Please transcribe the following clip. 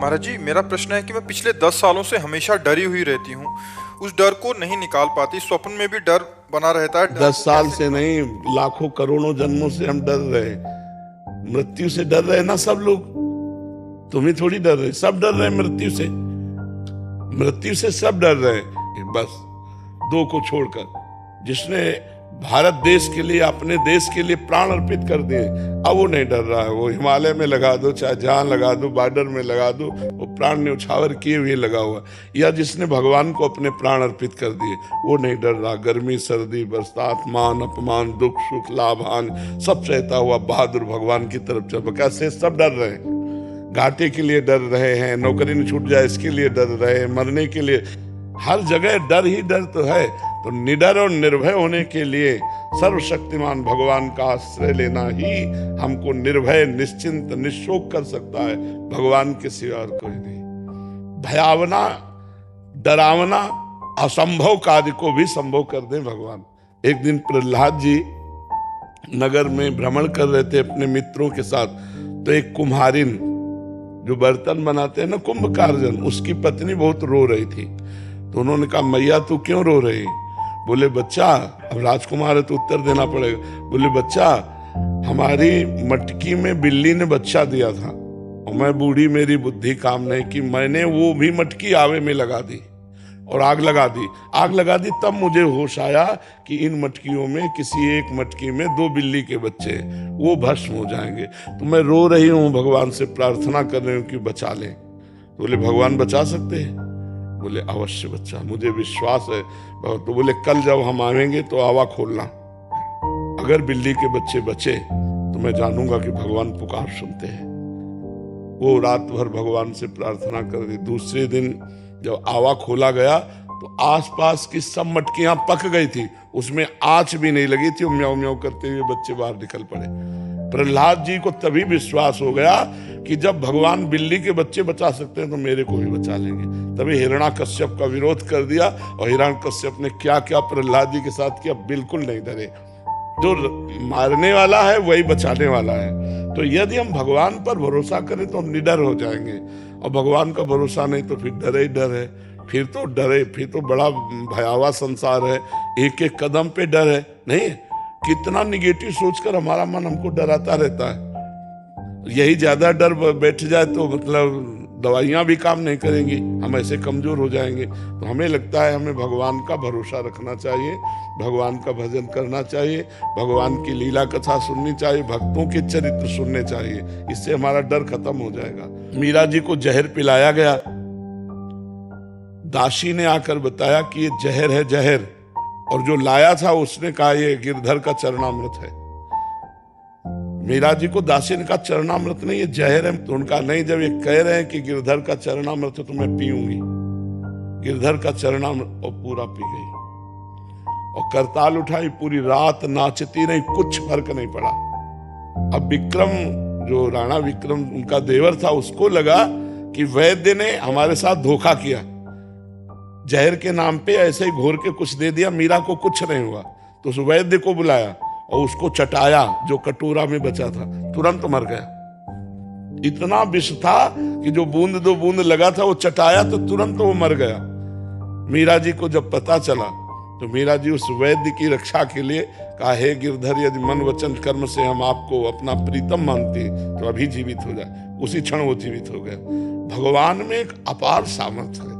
महाराज जी, मेरा प्रश्न है कि मैं पिछले 10 सालों से हमेशा डरी हुई रहती हूँ। उस डर को नहीं निकाल पाती। स्वप्न में भी डर बना रहता है। डर 10 को साल कैसे से निकाल- नहीं, लाखों करोड़ों जन्मों से हम डर रहे। मृत्यु से डर रहे ना सब लोग। तुम ही थोड़ी डर रहे, सब डर रहे मृत्यु से। मृत्यु से सब डर रहे हैं, बस दो को छोड़कर। जिसने भारत देश के लिए, अपने देश के लिए प्राण अर्पित कर दिए, अब वो नहीं डर रहा है। वो हिमालय में लगा दो, चाहे जहां लगा दो, बॉर्डर में लगा दो, वो प्राण न्यौछावर किए हुए लगा हुआ। या जिसने भगवान को अपने प्राण अर्पित कर दिए, वो नहीं डर रहा। गर्मी, सर्दी, बरसात, मान अपमान, दुख सुख, लाभ हानि सब सहता हुआ बहादुर भगवान की तरफ चल। कैसे सब डर रहे हैं। घाटे के लिए डर रहे हैं, नौकरी न छूट जाए इसके लिए डर रहे हैं, मरने के लिए। हर जगह डर ही डर तो है। तो निडर और निर्भय होने के लिए सर्वशक्तिमान भगवान का आश्रय लेना ही हमको निर्भय, निश्चिंत, निशोक कर सकता है। भगवान के सिवा और कोई नहीं। भयावना, डरावना, असंभव कार्य को भी संभव कर दे भगवान। एक दिन प्रहलाद जी नगर में भ्रमण कर रहे थे अपने मित्रों के साथ। तो एक कुम्हारिन जो बर्तन बनाते हैं ना, कुंभकारजन, उसकी पत्नी बहुत रो रही थी। तो उन्होंने कहा, मैया तू क्यों रो रही? बोले, बच्चा, अब राजकुमार है तो उत्तर देना पड़ेगा। बोले, बच्चा, हमारी मटकी में बिल्ली ने बच्चा दिया था और मैं बूढ़ी, मेरी बुद्धि काम नहीं की, मैंने वो भी मटकी आवे में लगा दी और आग लगा दी। आग लगा दी तब मुझे होश आया कि इन मटकियों में, किसी एक मटकी में 2 बिल्ली के बच्चे हैं, वो भस्म हो जाएंगे। तो मैं रो रही हूँ, भगवान से प्रार्थना कर रही हूँ कि बचा लें। तो बोले, भगवान बचा सकते हैं? बोले, अवश्य बच्चा, मुझे विश्वास है। तो बोले, कल जब हम आएंगे तो आवा खोलना। अगर बिल्ली के बच्चे बचे तो मैं जानूंगा कि भगवान पुकार सुनते हैं। वो रात भर भगवान से प्रार्थना कर दी। दूसरे दिन जब आवा खोला गया तो आसपास की सब मटकियां पक गई थी, उसमें आंच भी नहीं लगी थी। म्याऊ म्याऊ करते हुए बच्चे बाहर निकल पड़े। प्रहलाद जी को तभी विश्वास हो गया कि जब भगवान बिल्ली के बच्चे बचा सकते हैं तो मेरे को भी बचा लेंगे। तभी हिरण्याकश्यप का विरोध कर दिया। और हिरण्याकश्यप ने क्या क्या प्रहलाद जी के साथ किया, बिल्कुल नहीं डरे। जो मारने वाला है वही बचाने वाला है। तो यदि हम भगवान पर भरोसा करें तो हम निडर हो जाएंगे। और भगवान का भरोसा नहीं तो फिर डर ही डर है। फिर तो डरे, फिर तो बड़ा भयावह संसार है। एक एक कदम पे डर है। नहीं, कितना निगेटिव सोचकर हमारा मन हमको डराता रहता है। यही ज्यादा डर बैठ जाए तो मतलब दवाइयां भी काम नहीं करेंगी, हम ऐसे कमजोर हो जाएंगे। तो हमें लगता है हमें भगवान का भरोसा रखना चाहिए, भगवान का भजन करना चाहिए, भगवान की लीला कथा सुननी चाहिए, भक्तों के चरित्र सुनने चाहिए। इससे हमारा डर खत्म हो जाएगा। मीरा जी को जहर पिलाया गया। दासी ने आकर बताया कि ये जहर है, जहर। और जो लाया था उसने कहा ये गिरधर का चरणामृत है। मीरा जी को दासी ने कहा चरणामृत नहीं, ये जहर है। तो उनका नहीं, जब ये कह रहे हैं कि गिरधर का चरणामृत है तो मैं पीऊंगी गिरधर का चरणामृत। और पूरा पी गई और करताल उठाई। पूरी रात नाचती नहीं, कुछ फर्क नहीं पड़ा। अब विक्रम, जो राणा विक्रम उनका देवर था, उसको लगा कि वैद्य ने हमारे साथ धोखा किया, जहर के नाम पे ऐसे ही घोर के कुछ दे दिया, मीरा को कुछ नहीं हुआ। तो उस वैद्य को बुलाया और उसको चटाया, जो कटोरा में बचा था, तुरंत मर गया। इतना विष था कि जो बूंद 2 बूंद लगा था वो चटाया तो तुरंत वो मर गया। मीरा जी को जब पता चला तो मीरा जी उस वैद्य की रक्षा के लिए कहा, हे गिरधर, यदि मन वचन कर्म से हम आपको अपना प्रीतम मानते तो अभी जीवित हो जाए। उसी क्षण वो जीवित हो गया। भगवान में एक अपार सामर्थ्य है।